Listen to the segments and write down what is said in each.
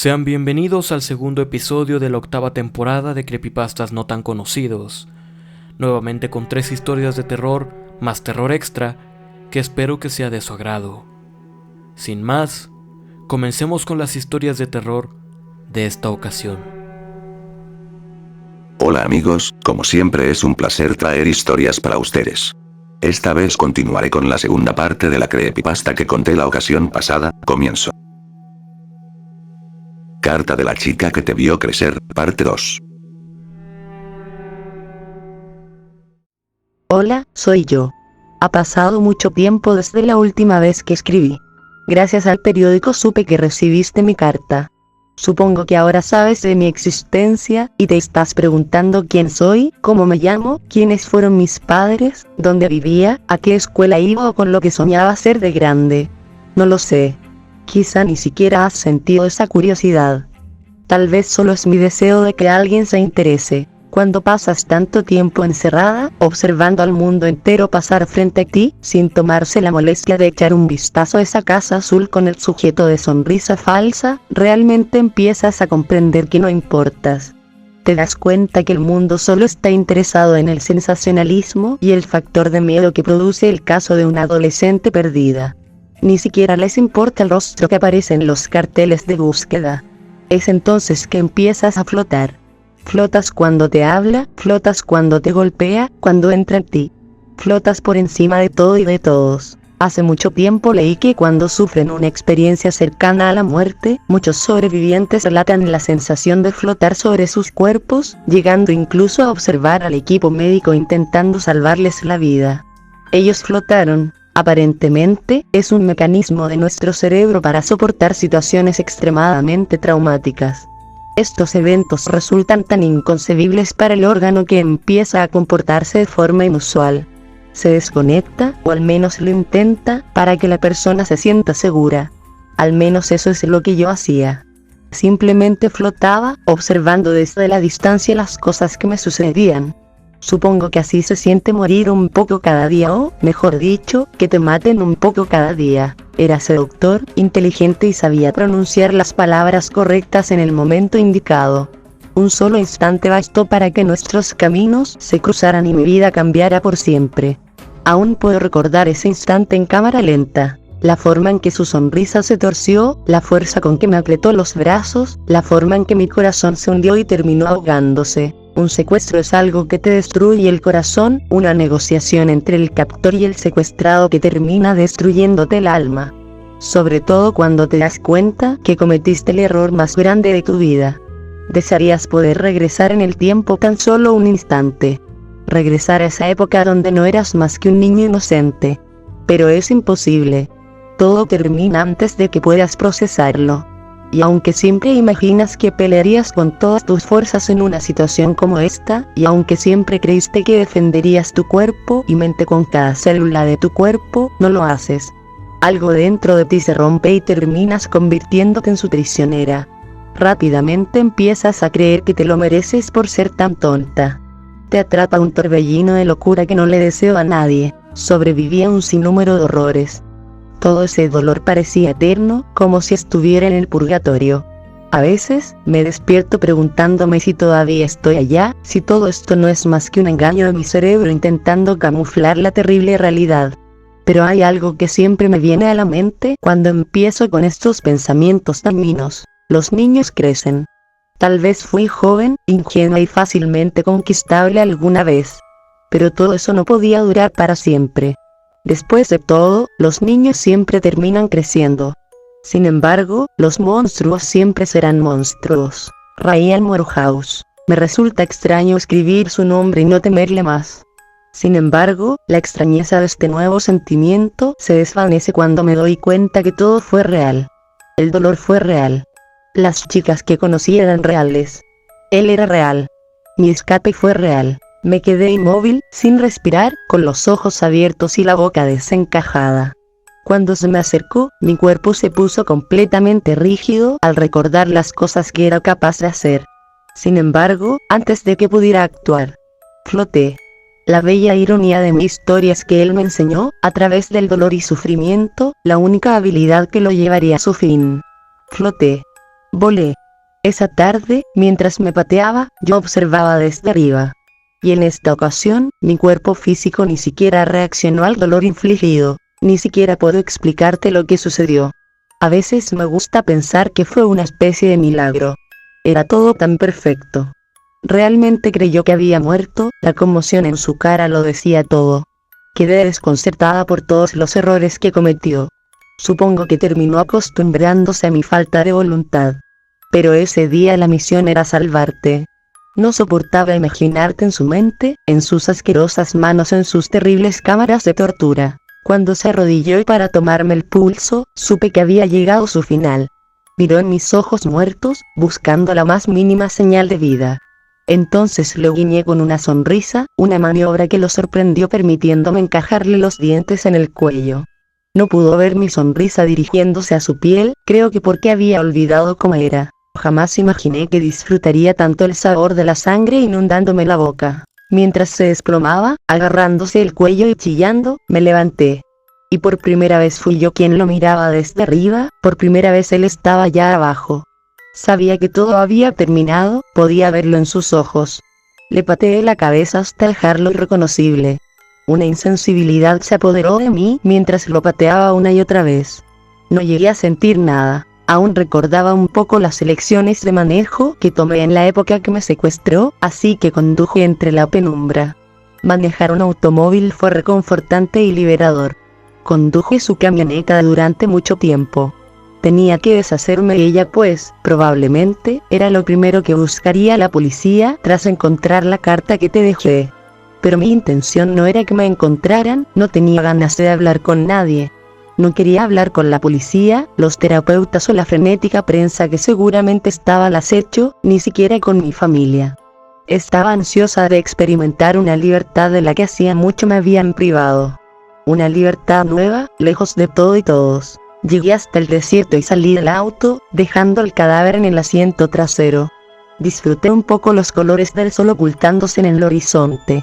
Sean bienvenidos al segundo episodio de la octava temporada de Creepypastas no tan conocidos, nuevamente con 3 historias de terror más terror extra que espero que sea de su agrado. Sin más, comencemos con las historias de terror de esta ocasión. Hola amigos, como siempre es un placer traer historias para ustedes. Esta vez continuaré con la segunda parte de la creepypasta que conté la ocasión pasada. Comienzo. Carta de la chica que te vio crecer, parte 2. Hola, soy yo. Ha pasado mucho tiempo desde la última vez que escribí. Gracias al periódico supe que recibiste mi carta. Supongo que ahora sabes de mi existencia, y te estás preguntando quién soy, cómo me llamo, quiénes fueron mis padres, dónde vivía, a qué escuela iba o con lo que soñaba ser de grande. No lo sé. Quizá ni siquiera has sentido esa curiosidad. Tal vez solo es mi deseo de que alguien se interese. Cuando pasas tanto tiempo encerrada, observando al mundo entero pasar frente a ti, sin tomarse la molestia de echar un vistazo a esa casa azul con el sujeto de sonrisa falsa, realmente empiezas a comprender que no importas. Te das cuenta que el mundo solo está interesado en el sensacionalismo y el factor de miedo que produce el caso de una adolescente perdida. Ni siquiera les importa el rostro que aparece en los carteles de búsqueda. Es entonces que empiezas a flotar. Flotas cuando te habla, flotas cuando te golpea, cuando entra en ti. Flotas por encima de todo y de todos. Hace mucho tiempo leí que cuando sufren una experiencia cercana a la muerte, muchos sobrevivientes relatan la sensación de flotar sobre sus cuerpos, llegando incluso a observar al equipo médico intentando salvarles la vida. Ellos flotaron. Aparentemente, es un mecanismo de nuestro cerebro para soportar situaciones extremadamente traumáticas. Estos eventos resultan tan inconcebibles para el órgano que empieza a comportarse de forma inusual. Se desconecta, o al menos lo intenta, para que la persona se sienta segura. Al menos eso es lo que yo hacía. Simplemente flotaba, observando desde la distancia las cosas que me sucedían. Supongo que así se siente morir un poco cada día o, mejor dicho, que te maten un poco cada día. Era seductor, inteligente y sabía pronunciar las palabras correctas en el momento indicado. Un solo instante bastó para que nuestros caminos se cruzaran y mi vida cambiara por siempre. Aún puedo recordar ese instante en cámara lenta. La forma en que su sonrisa se torció, la fuerza con que me apretó los brazos, la forma en que mi corazón se hundió y terminó ahogándose. Un secuestro es algo que te destruye el corazón, una negociación entre el captor y el secuestrado que termina destruyéndote el alma. Sobre todo cuando te das cuenta que cometiste el error más grande de tu vida. Desearías poder regresar en el tiempo tan solo un instante. Regresar a esa época donde no eras más que un niño inocente. Pero es imposible. Todo termina antes de que puedas procesarlo. Y aunque siempre imaginas que pelearías con todas tus fuerzas en una situación como esta, y aunque siempre creíste que defenderías tu cuerpo y mente con cada célula de tu cuerpo, no lo haces. Algo dentro de ti se rompe y terminas convirtiéndote en su prisionera. Rápidamente empiezas a creer que te lo mereces por ser tan tonta. Te atrapa un torbellino de locura que no le deseo a nadie. Sobreviví a un sinnúmero de horrores. Todo ese dolor parecía eterno, como si estuviera en el purgatorio. A veces, me despierto preguntándome si todavía estoy allá, si todo esto no es más que un engaño de mi cerebro intentando camuflar la terrible realidad. Pero hay algo que siempre me viene a la mente cuando empiezo con estos pensamientos dañinos. Los niños crecen. Tal vez fui joven, ingenua y fácilmente conquistable alguna vez. Pero todo eso no podía durar para siempre. Después de todo, los niños siempre terminan creciendo. Sin embargo, los monstruos siempre serán monstruos. Ryan Morehouse. Me resulta extraño escribir su nombre y no temerle más. Sin embargo, la extrañeza de este nuevo sentimiento se desvanece cuando me doy cuenta que todo fue real. El dolor fue real. Las chicas que conocí eran reales. Él era real. Mi escape fue real. Me quedé inmóvil, sin respirar, con los ojos abiertos y la boca desencajada. Cuando se me acercó, mi cuerpo se puso completamente rígido al recordar las cosas que era capaz de hacer. Sin embargo, antes de que pudiera actuar, floté. La bella ironía de mi historia es que él me enseñó, a través del dolor y sufrimiento, la única habilidad que lo llevaría a su fin. Floté. Volé. Esa tarde, mientras me pateaba, yo observaba desde arriba. Y en esta ocasión, mi cuerpo físico ni siquiera reaccionó al dolor infligido. Ni siquiera puedo explicarte lo que sucedió. A veces me gusta pensar que fue una especie de milagro. Era todo tan perfecto. Realmente creyó que había muerto, la conmoción en su cara lo decía todo. Quedé desconcertada por todos los errores que cometió. Supongo que terminó acostumbrándose a mi falta de voluntad. Pero ese día la misión era salvarte. No soportaba imaginarte en su mente, en sus asquerosas manos, en sus terribles cámaras de tortura. Cuando se arrodilló y para tomarme el pulso, supe que había llegado su final. Miró en mis ojos muertos, buscando la más mínima señal de vida. Entonces lo guiñé con una sonrisa, una maniobra que lo sorprendió permitiéndome encajarle los dientes en el cuello. No pudo ver mi sonrisa dirigiéndose a su piel, creo que porque había olvidado cómo era. Jamás imaginé que disfrutaría tanto el sabor de la sangre inundándome la boca. Mientras se desplomaba, agarrándose el cuello y chillando, me levanté. Y por primera vez fui yo quien lo miraba desde arriba, por primera vez él estaba ya abajo. Sabía que todo había terminado, podía verlo en sus ojos. Le pateé la cabeza hasta dejarlo irreconocible. Una insensibilidad se apoderó de mí mientras lo pateaba una y otra vez. No llegué a sentir nada. Aún recordaba un poco las lecciones de manejo que tomé en la época que me secuestró, así que conduje entre la penumbra. Manejar un automóvil fue reconfortante y liberador. Conduje su camioneta durante mucho tiempo. Tenía que deshacerme de ella pues, probablemente, era lo primero que buscaría la policía tras encontrar la carta que te dejé. Pero mi intención no era que me encontraran, no tenía ganas de hablar con nadie. No quería hablar con la policía, los terapeutas o la frenética prensa que seguramente estaba al acecho, ni siquiera con mi familia. Estaba ansiosa de experimentar una libertad de la que hacía mucho me habían privado. Una libertad nueva, lejos de todo y todos. Llegué hasta el desierto y salí del auto, dejando el cadáver en el asiento trasero. Disfruté un poco los colores del sol ocultándose en el horizonte.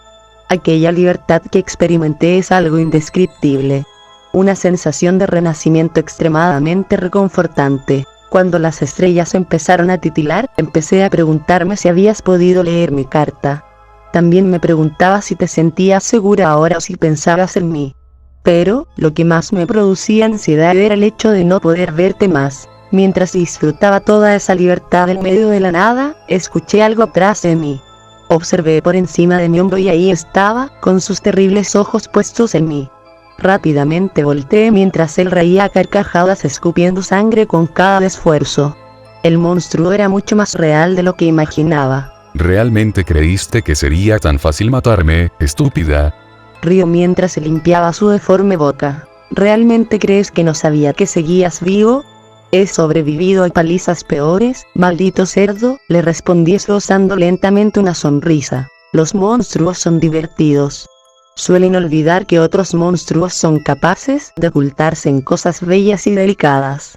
Aquella libertad que experimenté es algo indescriptible. Una sensación de renacimiento extremadamente reconfortante. Cuando las estrellas empezaron a titilar, empecé a preguntarme si habías podido leer mi carta. También me preguntaba si te sentías segura ahora o si pensabas en mí. Pero, lo que más me producía ansiedad era el hecho de no poder verte más. Mientras disfrutaba toda esa libertad en medio de la nada, escuché algo atrás de mí. Observé por encima de mi hombro y ahí estaba, con sus terribles ojos puestos en mí. Rápidamente volteé mientras él reía a carcajadas escupiendo sangre con cada esfuerzo. El monstruo era mucho más real de lo que imaginaba. ¿Realmente creíste que sería tan fácil matarme, estúpida? Río mientras se limpiaba su deforme boca. ¿Realmente crees que no sabía que seguías vivo? He sobrevivido a palizas peores, maldito cerdo, le respondí esbozando lentamente una sonrisa. Los monstruos son divertidos. Suelen olvidar que otros monstruos son capaces de ocultarse en cosas bellas y delicadas.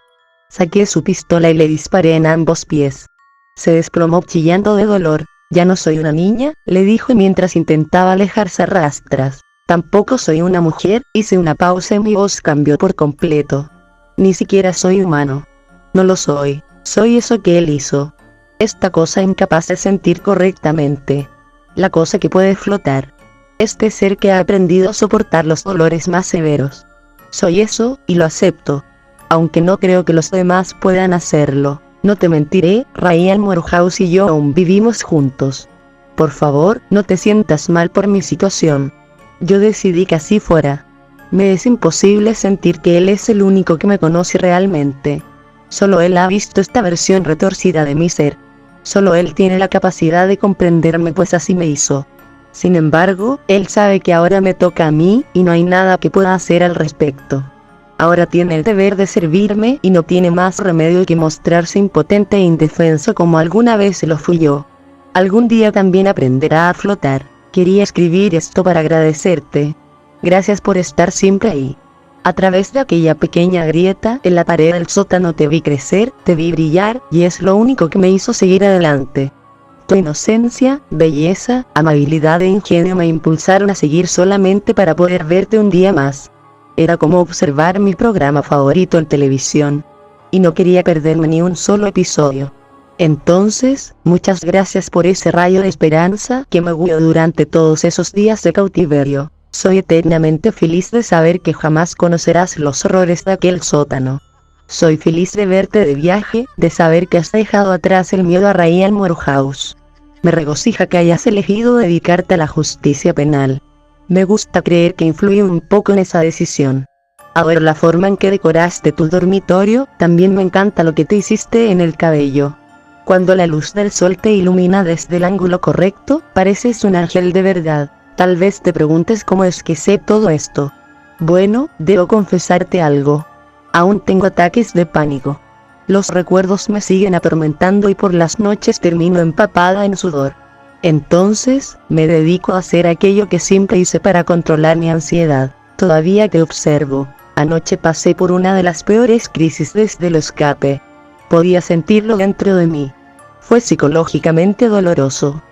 Saqué su pistola y le disparé en ambos pies. Se desplomó chillando de dolor. Ya no soy una niña, le dijo mientras intentaba alejarse a rastras. Tampoco soy una mujer, hice una pausa y mi voz cambió por completo. Ni siquiera soy humano. No lo soy, soy eso que él hizo. Esta cosa incapaz de sentir correctamente. La cosa que puede flotar. Este ser que ha aprendido a soportar los dolores más severos. Soy eso, y lo acepto. Aunque no creo que los demás puedan hacerlo. No te mentiré, Ryan Morehouse y yo aún vivimos juntos. Por favor, no te sientas mal por mi situación. Yo decidí que así fuera. Me es imposible sentir que él es el único que me conoce realmente. Solo él ha visto esta versión retorcida de mi ser. Solo él tiene la capacidad de comprenderme pues así me hizo. Sin embargo, él sabe que ahora me toca a mí, y no hay nada que pueda hacer al respecto. Ahora tiene el deber de servirme, y no tiene más remedio que mostrarse impotente e indefenso como alguna vez lo fui yo. Algún día también aprenderá a flotar. Quería escribir esto para agradecerte. Gracias por estar siempre ahí. A través de aquella pequeña grieta en la pared del sótano te vi crecer, te vi brillar, y es lo único que me hizo seguir adelante. Tu inocencia, belleza, amabilidad e ingenio me impulsaron a seguir solamente para poder verte un día más. Era como observar mi programa favorito en televisión. y no quería perderme ni un solo episodio. Entonces, muchas gracias por ese rayo de esperanza que me guió durante todos esos días de cautiverio. Soy eternamente feliz de saber que jamás conocerás los horrores de aquel sótano. Soy feliz de verte de viaje, de saber que has dejado atrás el miedo a Ryan Morehouse. Me regocija que hayas elegido dedicarte a la justicia penal. Me gusta creer que influí un poco en esa decisión. Adoro la forma en que decoraste tu dormitorio, también me encanta lo que te hiciste en el cabello. Cuando la luz del sol te ilumina desde el ángulo correcto, pareces un ángel de verdad. Tal vez te preguntes cómo es que sé todo esto. Bueno, debo confesarte algo. Aún tengo ataques de pánico. Los recuerdos me siguen atormentando y por las noches termino empapada en sudor. Entonces, me dedico a hacer aquello que siempre hice para controlar mi ansiedad. Todavía te observo. Anoche pasé por una de las peores crisis desde el escape. Podía sentirlo dentro de mí. Fue psicológicamente doloroso.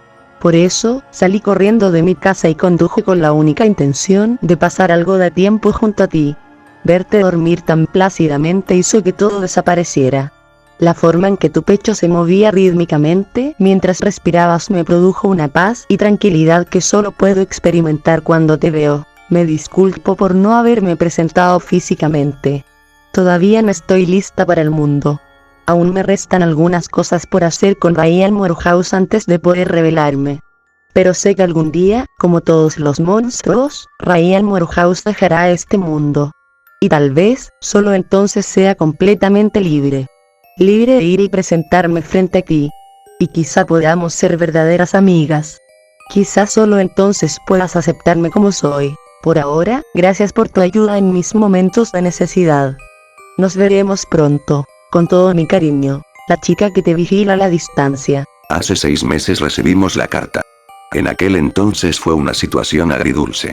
Por eso, salí corriendo de mi casa y conduje con la única intención de pasar algo de tiempo junto a ti. Verte dormir tan plácidamente hizo que todo desapareciera. La forma en que tu pecho se movía rítmicamente mientras respirabas me produjo una paz y tranquilidad que solo puedo experimentar cuando te veo. Me disculpo por no haberme presentado físicamente. Todavía no estoy lista para el mundo. Aún me restan algunas cosas por hacer con Ryan Morehouse antes de poder revelarme. Pero sé que algún día, como todos los monstruos, Ryan Morehouse dejará este mundo. Y tal vez, solo entonces sea completamente libre. Libre de ir y presentarme frente a ti. Y quizá podamos ser verdaderas amigas. Quizá solo entonces puedas aceptarme como soy. Por ahora, gracias por tu ayuda en mis momentos de necesidad. Nos veremos pronto. Con todo mi cariño, la chica que te vigila a la distancia. Hace 6 meses recibimos la carta. En aquel entonces fue una situación agridulce.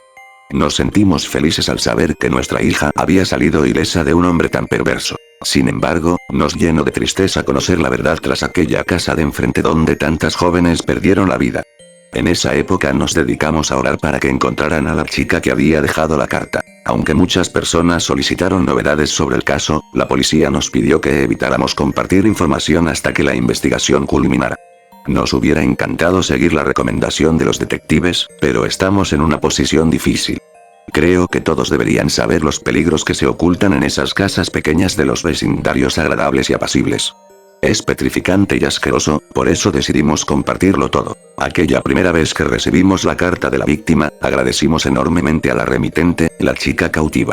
Nos sentimos felices al saber que nuestra hija había salido ilesa de un hombre tan perverso. Sin embargo, nos llenó de tristeza conocer la verdad tras aquella casa de enfrente donde tantas jóvenes perdieron la vida. En esa época nos dedicamos a orar para que encontraran a la chica que había dejado la carta. Aunque muchas personas solicitaron novedades sobre el caso, la policía nos pidió que evitáramos compartir información hasta que la investigación culminara. Nos hubiera encantado seguir la recomendación de los detectives, pero estamos en una posición difícil. Creo que todos deberían saber los peligros que se ocultan en esas casas pequeñas de los vecindarios agradables y apacibles. Es petrificante y asqueroso, por eso decidimos compartirlo todo. Aquella primera vez que recibimos la carta de la víctima, agradecimos enormemente a la remitente, la chica cautiva.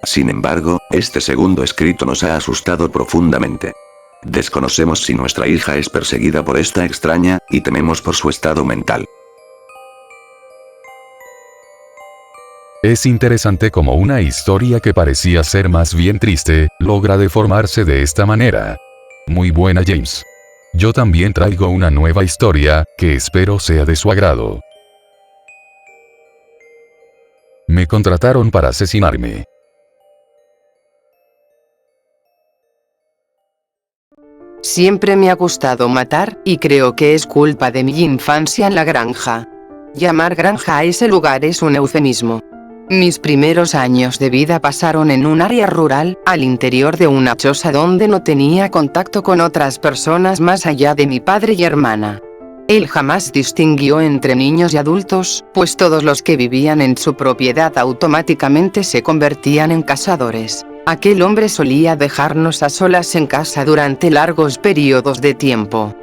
Sin embargo, este segundo escrito nos ha asustado profundamente. Desconocemos si nuestra hija es perseguida por esta extraña, y tememos por su estado mental. Es interesante cómo una historia que parecía ser más bien triste, logra deformarse de esta manera. Muy buena, James. Yo también traigo una nueva historia, que espero sea de su agrado. Me contrataron para asesinarme. Siempre me ha gustado matar, y creo que es culpa de mi infancia en la granja. Llamar granja a ese lugar es un eufemismo. Mis primeros años de vida pasaron en un área rural, al interior de una choza donde no tenía contacto con otras personas más allá de mi padre y hermana. Él jamás distinguió entre niños y adultos, pues todos los que vivían en su propiedad automáticamente se convertían en cazadores. Aquel hombre solía dejarnos a solas en casa durante largos periodos de tiempo.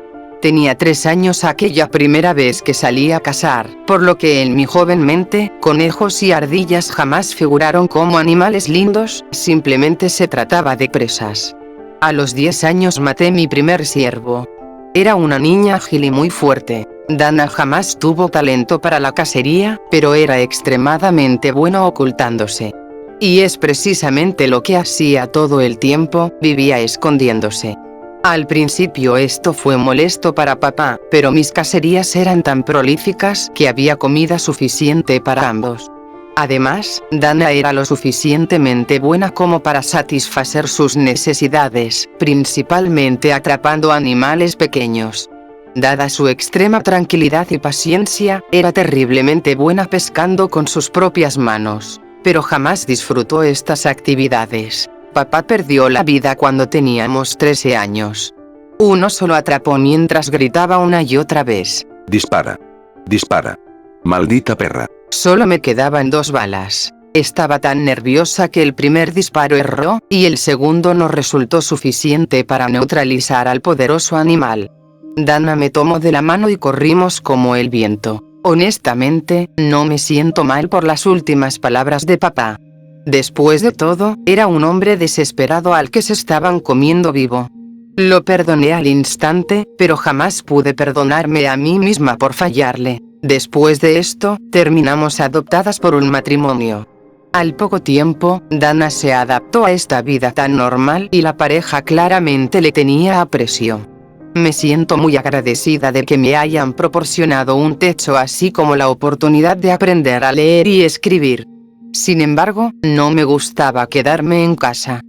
Tenía 3 años aquella primera vez que salí a cazar, por lo que en mi joven mente, conejos y ardillas jamás figuraron como animales lindos, simplemente se trataba de presas. A los 10 años maté mi primer ciervo. Era una niña ágil y muy fuerte. Dana jamás tuvo talento para la cacería, pero era extremadamente buena ocultándose. Y es precisamente lo que hacía todo el tiempo, vivía escondiéndose. Al principio esto fue molesto para papá, pero mis cacerías eran tan prolíficas que había comida suficiente para ambos. Además, Dana era lo suficientemente buena como para satisfacer sus necesidades, principalmente atrapando animales pequeños. Dada su extrema tranquilidad y paciencia, era terriblemente buena pescando con sus propias manos, pero jamás disfrutó estas actividades. Papá perdió la vida cuando teníamos 13 años. Uno solo atrapó mientras gritaba una y otra vez. Dispara. Dispara. Maldita perra. Solo me quedaban 2 balas. Estaba tan nerviosa que el primer disparo erró, y el segundo no resultó suficiente para neutralizar al poderoso animal. Dana me tomó de la mano y corrimos como el viento. Honestamente, no me siento mal por las últimas palabras de papá. Después de todo, era un hombre desesperado al que se estaban comiendo vivo. Lo perdoné al instante, pero jamás pude perdonarme a mí misma por fallarle. Después de esto, terminamos adoptadas por un matrimonio. Al poco tiempo, Dana se adaptó a esta vida tan normal y la pareja claramente le tenía aprecio. Me siento muy agradecida de que me hayan proporcionado un techo así como la oportunidad de aprender a leer y escribir. Sin embargo, no me gustaba quedarme en casa.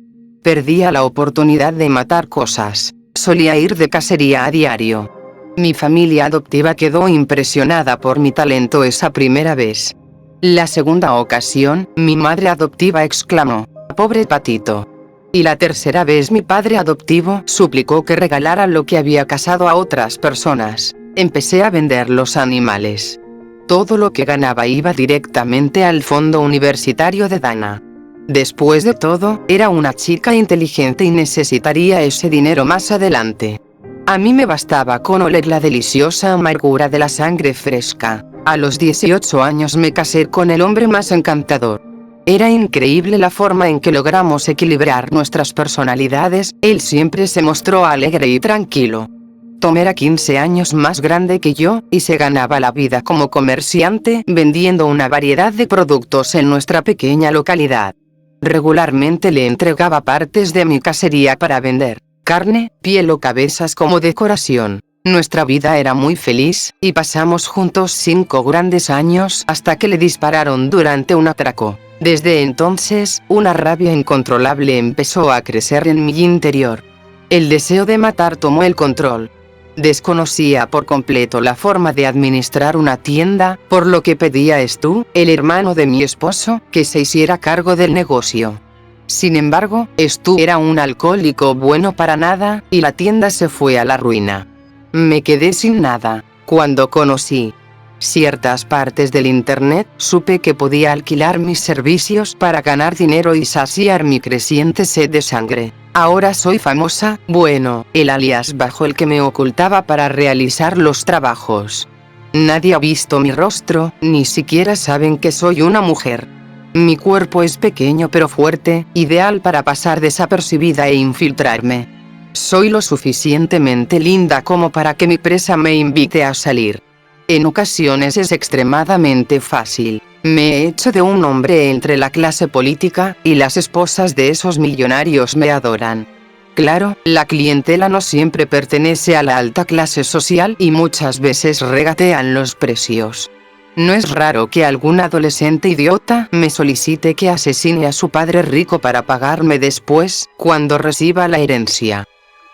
Perdía la oportunidad de matar cosas. Solía ir de cacería a diario. Mi familia adoptiva quedó impresionada por mi talento esa primera vez. La segunda ocasión, mi madre adoptiva exclamó, «¡Pobre patito!». Y la tercera vez mi padre adoptivo suplicó que regalara lo que había cazado a otras personas. Empecé a vender los animales. Todo lo que ganaba iba directamente al fondo universitario de Dana. Después de todo, era una chica inteligente y necesitaría ese dinero más adelante. A mí me bastaba con oler la deliciosa amargura de la sangre fresca. A los 18 años me casé con el hombre más encantador. Era increíble la forma en que logramos equilibrar nuestras personalidades. Él siempre se mostró alegre y tranquilo. Tom era 15 años más grande que yo, y se ganaba la vida como comerciante vendiendo una variedad de productos en nuestra pequeña localidad. Regularmente le entregaba partes de mi cacería para vender, carne, piel o cabezas como decoración. Nuestra vida era muy feliz, y pasamos juntos 5 grandes años hasta que le dispararon durante un atraco. Desde entonces, una rabia incontrolable empezó a crecer en mi interior. El deseo de matar tomó el control. Desconocía por completo la forma de administrar una tienda, por lo que pedía a Stu, el hermano de mi esposo, que se hiciera cargo del negocio. Sin embargo, Stu era un alcohólico bueno para nada, y la tienda se fue a la ruina. Me quedé sin nada. Cuando conocí ciertas partes del internet, supe que podía alquilar mis servicios para ganar dinero y saciar mi creciente sed de sangre. Ahora soy famosa, bueno, el alias bajo el que me ocultaba para realizar los trabajos. Nadie ha visto mi rostro, ni siquiera saben que soy una mujer. Mi cuerpo es pequeño pero fuerte, ideal para pasar desapercibida e infiltrarme. Soy lo suficientemente linda como para que mi presa me invite a salir. En ocasiones es extremadamente fácil. Me he hecho de un hombre entre la clase política, y las esposas de esos millonarios me adoran. Claro, la clientela no siempre pertenece a la alta clase social y muchas veces regatean los precios. No es raro que algún adolescente idiota me solicite que asesine a su padre rico para pagarme después, cuando reciba la herencia.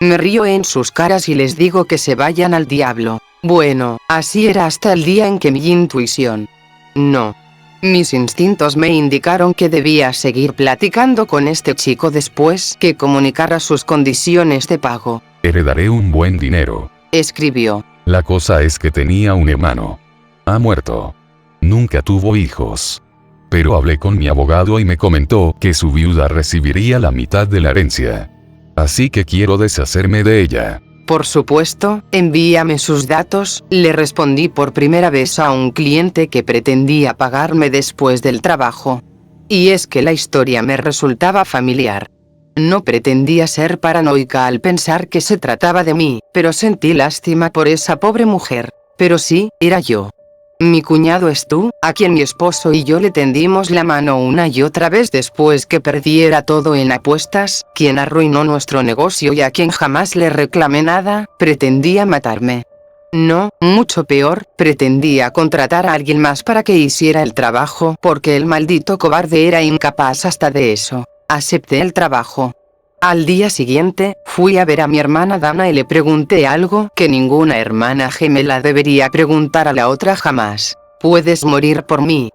Me río en sus caras y les digo que se vayan al diablo. Bueno, así era hasta el día en que mi intuición... No. Mis instintos me indicaron que debía seguir platicando con este chico después que comunicara sus condiciones de pago. Heredaré un buen dinero. Escribió. La cosa es que tenía un hermano. Ha muerto. Nunca tuvo hijos. Pero hablé con mi abogado y me comentó que su viuda recibiría la mitad de la herencia. Así que quiero deshacerme de ella. Por supuesto, envíame sus datos, le respondí por primera vez a un cliente que pretendía pagarme después del trabajo. Y es que la historia me resultaba familiar. No pretendía ser paranoica al pensar que se trataba de mí, pero sentí lástima por esa pobre mujer. Pero sí, era yo. Mi cuñado Stu, a quien mi esposo y yo le tendimos la mano una y otra vez después que perdiera todo en apuestas, quien arruinó nuestro negocio y a quien jamás le reclamé nada, pretendía matarme. No, mucho peor, pretendía contratar a alguien más para que hiciera el trabajo porque el maldito cobarde era incapaz hasta de eso. Acepté el trabajo. Al día siguiente, fui a ver a mi hermana Dana y le pregunté algo que ninguna hermana gemela debería preguntar a la otra jamás. ¿Puedes morir por mí?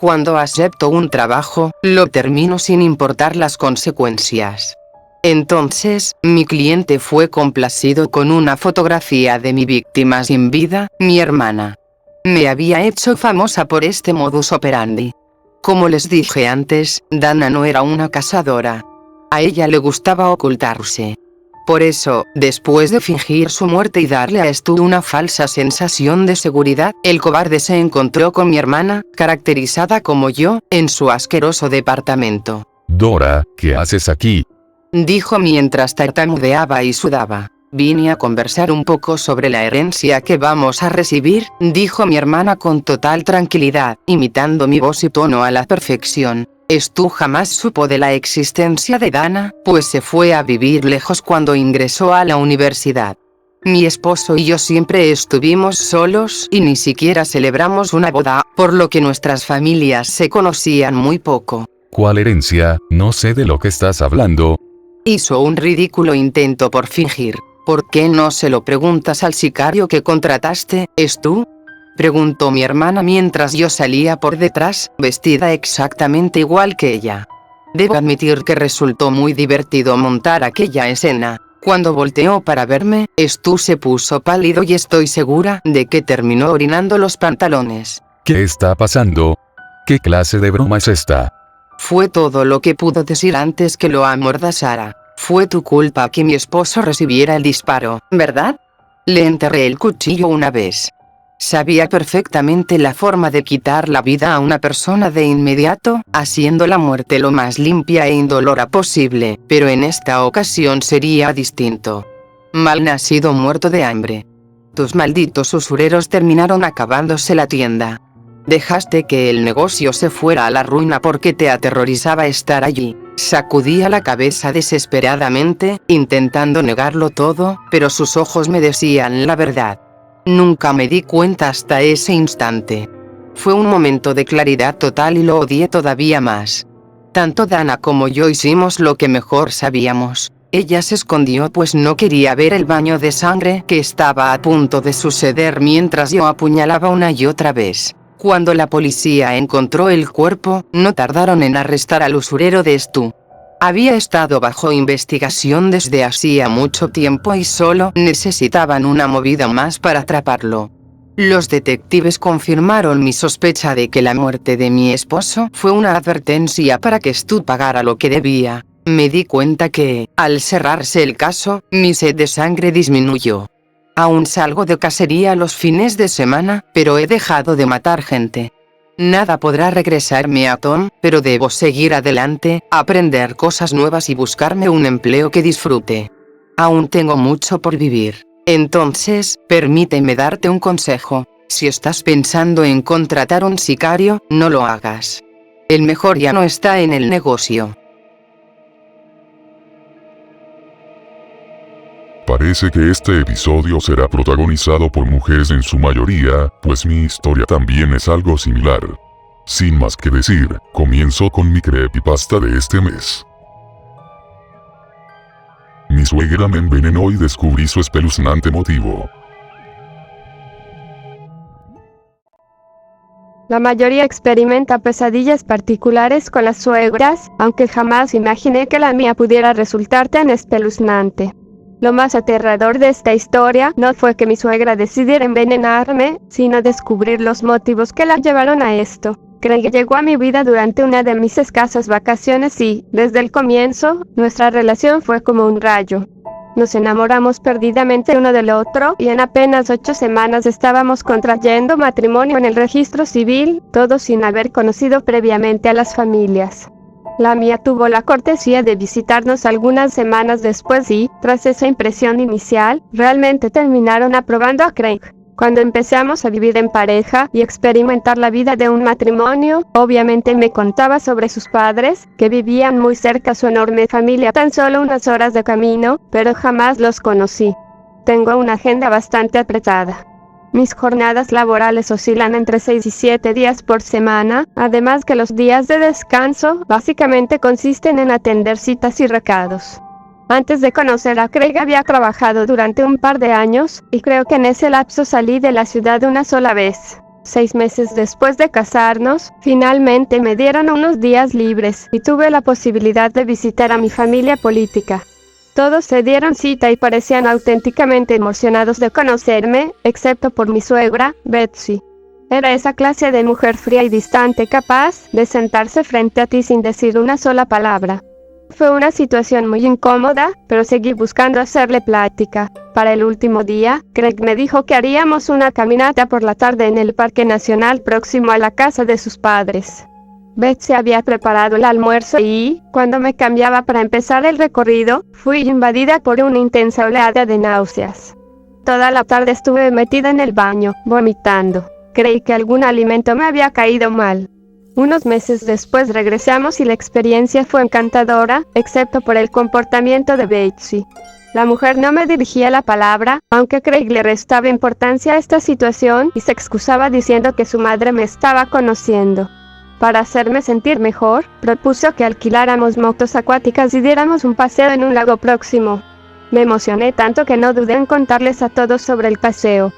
Cuando acepto un trabajo, lo termino sin importar las consecuencias. Entonces, mi cliente fue complacido con una fotografía de mi víctima sin vida, mi hermana. Me había hecho famosa por este modus operandi. Como les dije antes, Dana no era una cazadora. A ella le gustaba ocultarse. Por eso, después de fingir su muerte y darle a Stu una falsa sensación de seguridad, el cobarde se encontró con mi hermana, caracterizada como yo, en su asqueroso departamento. Dora, ¿qué haces aquí? Dijo mientras tartamudeaba y sudaba. Vine a conversar un poco sobre la herencia que vamos a recibir, dijo mi hermana con total tranquilidad, imitando mi voz y tono a la perfección. Stu jamás supo de la existencia de Dana, pues se fue a vivir lejos cuando ingresó a la universidad. Mi esposo y yo siempre estuvimos solos y ni siquiera celebramos una boda, por lo que nuestras familias se conocían muy poco. ¿Cuál herencia? No sé de lo que estás hablando. Hizo un ridículo intento por fingir. ¿Por qué no se lo preguntas al sicario que contrataste, Stu? Preguntó mi hermana mientras yo salía por detrás, vestida exactamente igual que ella. Debo admitir que resultó muy divertido montar aquella escena. Cuando volteó para verme, Stu se puso pálido y estoy segura de que terminó orinando los pantalones. ¿Qué está pasando? ¿Qué clase de broma es esta? Fue todo lo que pudo decir antes que lo amordazara. Fue tu culpa que mi esposo recibiera el disparo, ¿verdad? Le enterré el cuchillo una vez. Sabía perfectamente la forma de quitar la vida a una persona de inmediato, haciendo la muerte lo más limpia e indolora posible, pero en esta ocasión sería distinto. Malnacido muerto de hambre. Tus malditos usureros terminaron acabándose la tienda. Dejaste que el negocio se fuera a la ruina porque te aterrorizaba estar allí. Sacudía la cabeza desesperadamente, intentando negarlo todo, pero sus ojos me decían la verdad. Nunca me di cuenta hasta ese instante. Fue un momento de claridad total y lo odié todavía más. Tanto Dana como yo hicimos lo que mejor sabíamos. Ella se escondió pues no quería ver el baño de sangre que estaba a punto de suceder mientras yo apuñalaba una y otra vez. Cuando la policía encontró el cuerpo, no tardaron en arrestar al usurero de Stu. Había estado bajo investigación desde hacía mucho tiempo y solo necesitaban una movida más para atraparlo. Los detectives confirmaron mi sospecha de que la muerte de mi esposo fue una advertencia para que Stu pagara lo que debía. Me di cuenta que, al cerrarse el caso, mi sed de sangre disminuyó. Aún salgo de cacería los fines de semana, pero he dejado de matar gente. Nada podrá regresarme a Tom, pero debo seguir adelante, aprender cosas nuevas y buscarme un empleo que disfrute. Aún tengo mucho por vivir. Entonces, permíteme darte un consejo. Si estás pensando en contratar un sicario, no lo hagas. El mejor ya no está en el negocio. Parece que este episodio será protagonizado por mujeres en su mayoría, pues mi historia también es algo similar. Sin más que decir, comienzo con mi creepypasta de este mes. Mi suegra me envenenó y descubrí su espeluznante motivo. La mayoría experimenta pesadillas particulares con las suegras, aunque jamás imaginé que la mía pudiera resultar tan espeluznante. Lo más aterrador de esta historia no fue que mi suegra decidiera envenenarme, sino descubrir los motivos que la llevaron a esto. Craig llegó a mi vida durante una de mis escasas vacaciones y, desde el comienzo, nuestra relación fue como un rayo. Nos enamoramos perdidamente uno del otro y en apenas 8 semanas estábamos contrayendo matrimonio en el registro civil, todo sin haber conocido previamente a las familias. La mía tuvo la cortesía de visitarnos algunas semanas después y, tras esa impresión inicial, realmente terminaron aprobando a Craig. Cuando empezamos a vivir en pareja y experimentar la vida de un matrimonio, obviamente me contaba sobre sus padres, que vivían muy cerca a su enorme familia, tan solo unas horas de camino, pero jamás los conocí. Tengo una agenda bastante apretada. Mis jornadas laborales oscilan entre 6 y 7 días por semana, además que los días de descanso básicamente consisten en atender citas y recados. Antes de conocer a Craig había trabajado durante un par de años, y creo que en ese lapso salí de la ciudad una sola vez. 6 meses después de casarnos, finalmente me dieron unos días libres y tuve la posibilidad de visitar a mi familia política. Todos se dieron cita y parecían auténticamente emocionados de conocerme, excepto por mi suegra, Betsy. Era esa clase de mujer fría y distante capaz de sentarse frente a ti sin decir una sola palabra. Fue una situación muy incómoda, pero seguí buscando hacerle plática. Para el último día, Craig me dijo que haríamos una caminata por la tarde en el Parque Nacional próximo a la casa de sus padres. Betsy había preparado el almuerzo y, cuando me cambiaba para empezar el recorrido, fui invadida por una intensa oleada de náuseas. Toda la tarde estuve metida en el baño, vomitando. Creí que algún alimento me había caído mal. Unos meses después regresamos y la experiencia fue encantadora, excepto por el comportamiento de Betsy. La mujer no me dirigía la palabra, aunque Craig le restaba importancia a esta situación y se excusaba diciendo que su madre me estaba conociendo. Para hacerme sentir mejor, propuso que alquiláramos motos acuáticas y diéramos un paseo en un lago próximo. Me emocioné tanto que no dudé en contarles a todos sobre el paseo.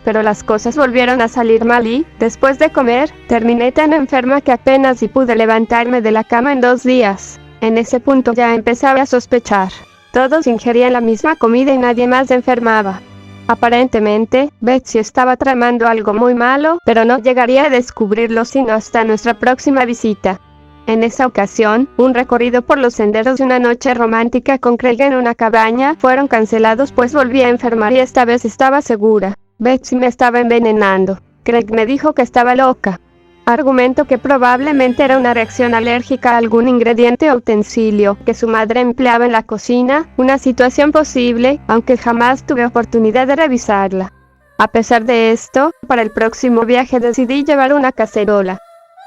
Pero las cosas volvieron a salir mal y, después de comer, terminé tan enferma que apenas si pude levantarme de la cama en 2 días. En ese punto ya empezaba a sospechar. Todos ingerían la misma comida y nadie más se enfermaba. Aparentemente, Betsy estaba tramando algo muy malo, pero no llegaría a descubrirlo sino hasta nuestra próxima visita. En esa ocasión, un recorrido por los senderos y una noche romántica con Craig en una cabaña fueron cancelados pues volví a enfermar y esta vez estaba segura. Betsy me estaba envenenando. Craig me dijo que estaba loca. Argumento que probablemente era una reacción alérgica a algún ingrediente o utensilio que su madre empleaba en la cocina, una situación posible, aunque jamás tuve oportunidad de revisarla. A pesar de esto, para el próximo viaje decidí llevar una cacerola.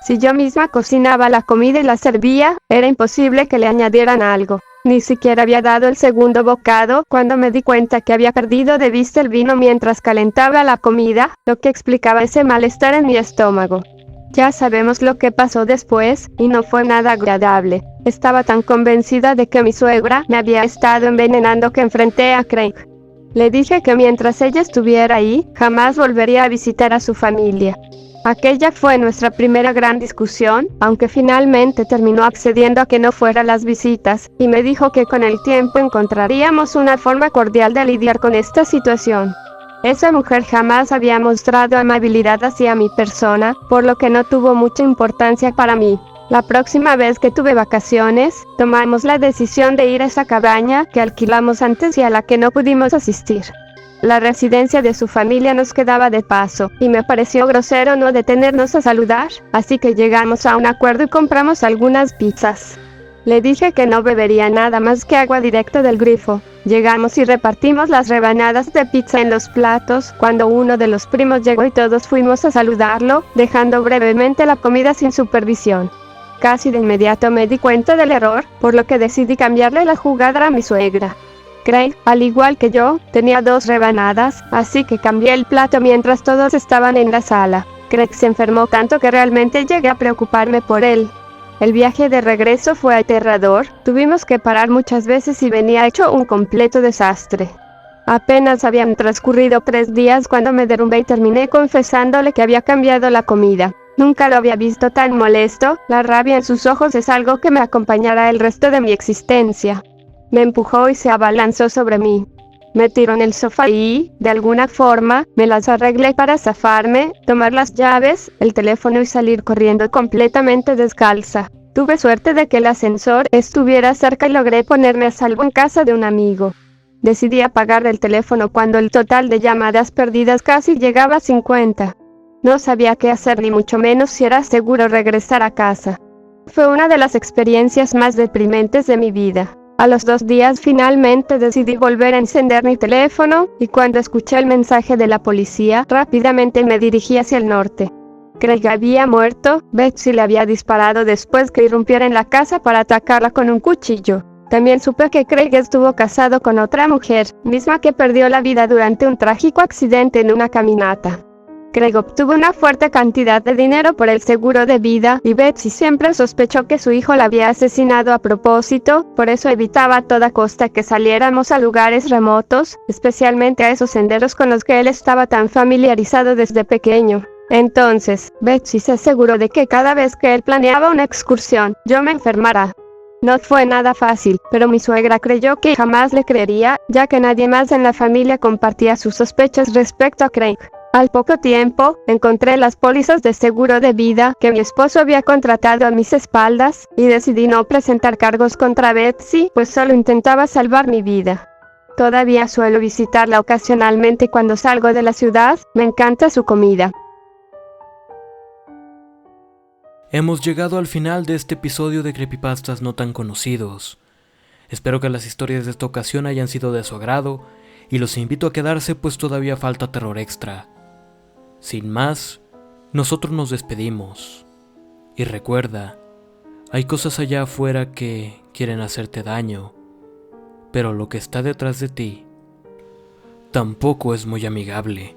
Si yo misma cocinaba la comida y la servía, era imposible que le añadieran algo. Ni siquiera había dado el segundo bocado cuando me di cuenta que había perdido de vista el vino mientras calentaba la comida, lo que explicaba ese malestar en mi estómago. Ya sabemos lo que pasó después, y no fue nada agradable. Estaba tan convencida de que mi suegra me había estado envenenando que enfrenté a Craig. Le dije que mientras ella estuviera ahí, jamás volvería a visitar a su familia. Aquella fue nuestra primera gran discusión, aunque finalmente terminó accediendo a que no fuera a las visitas, y me dijo que con el tiempo encontraríamos una forma cordial de lidiar con esta situación. Esa mujer jamás había mostrado amabilidad hacia mi persona, por lo que no tuvo mucha importancia para mí. La próxima vez que tuve vacaciones, tomamos la decisión de ir a esa cabaña que alquilamos antes y a la que no pudimos asistir. La residencia de su familia nos quedaba de paso, y me pareció grosero no detenernos a saludar, así que llegamos a un acuerdo y compramos algunas pizzas. Le dije que no bebería nada más que agua directa del grifo. Llegamos y repartimos las rebanadas de pizza en los platos, cuando uno de los primos llegó y todos fuimos a saludarlo, dejando brevemente la comida sin supervisión. Casi de inmediato me di cuenta del error, por lo que decidí cambiarle la jugada a mi suegra. Craig, al igual que yo, tenía 2 rebanadas, así que cambié el plato mientras todos estaban en la sala. Craig se enfermó tanto que realmente llegué a preocuparme por él. El viaje de regreso fue aterrador, tuvimos que parar muchas veces y venía hecho un completo desastre. Apenas habían transcurrido 3 días cuando me derrumbé y terminé confesándole que había cambiado la comida. Nunca lo había visto tan molesto, la rabia en sus ojos es algo que me acompañará el resto de mi existencia. Me empujó y se abalanzó sobre mí. Me tiró en el sofá y, de alguna forma, me las arreglé para zafarme, tomar las llaves, el teléfono y salir corriendo completamente descalza. Tuve suerte de que el ascensor estuviera cerca y logré ponerme a salvo en casa de un amigo. Decidí apagar el teléfono cuando el total de llamadas perdidas casi llegaba a 50. No sabía qué hacer ni mucho menos si era seguro regresar a casa. Fue una de las experiencias más deprimentes de mi vida. A los 2 días finalmente decidí volver a encender mi teléfono, y cuando escuché el mensaje de la policía, rápidamente me dirigí hacia el norte. Craig había muerto, Betsy le había disparado después que irrumpiera en la casa para atacarla con un cuchillo. También supe que Craig estuvo casado con otra mujer, misma que perdió la vida durante un trágico accidente en una caminata. Craig obtuvo una fuerte cantidad de dinero por el seguro de vida y Betsy siempre sospechó que su hijo la había asesinado a propósito, por eso evitaba a toda costa que saliéramos a lugares remotos, especialmente a esos senderos con los que él estaba tan familiarizado desde pequeño. Entonces, Betsy se aseguró de que cada vez que él planeaba una excursión, yo me enfermara. No fue nada fácil, pero mi suegra creyó que jamás le creería, ya que nadie más en la familia compartía sus sospechas respecto a Craig. Al poco tiempo, encontré las pólizas de seguro de vida que mi esposo había contratado a mis espaldas, y decidí no presentar cargos contra Betsy, pues solo intentaba salvar mi vida. Todavía suelo visitarla ocasionalmente cuando salgo de la ciudad, me encanta su comida. Hemos llegado al final de este episodio de Creepypastas no tan conocidos. Espero que las historias de esta ocasión hayan sido de su agrado, y los invito a quedarse pues todavía falta terror extra. Sin más, nosotros nos despedimos. Y recuerda, hay cosas allá afuera que quieren hacerte daño, pero lo que está detrás de ti tampoco es muy amigable.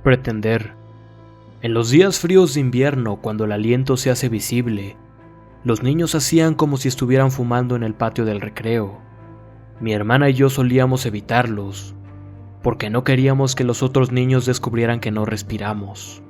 Pretender. En los días fríos de invierno, cuando el aliento se hace visible, los niños hacían como si estuvieran fumando en el patio del recreo. Mi hermana y yo solíamos evitarlos, porque no queríamos que los otros niños descubrieran que no respiramos.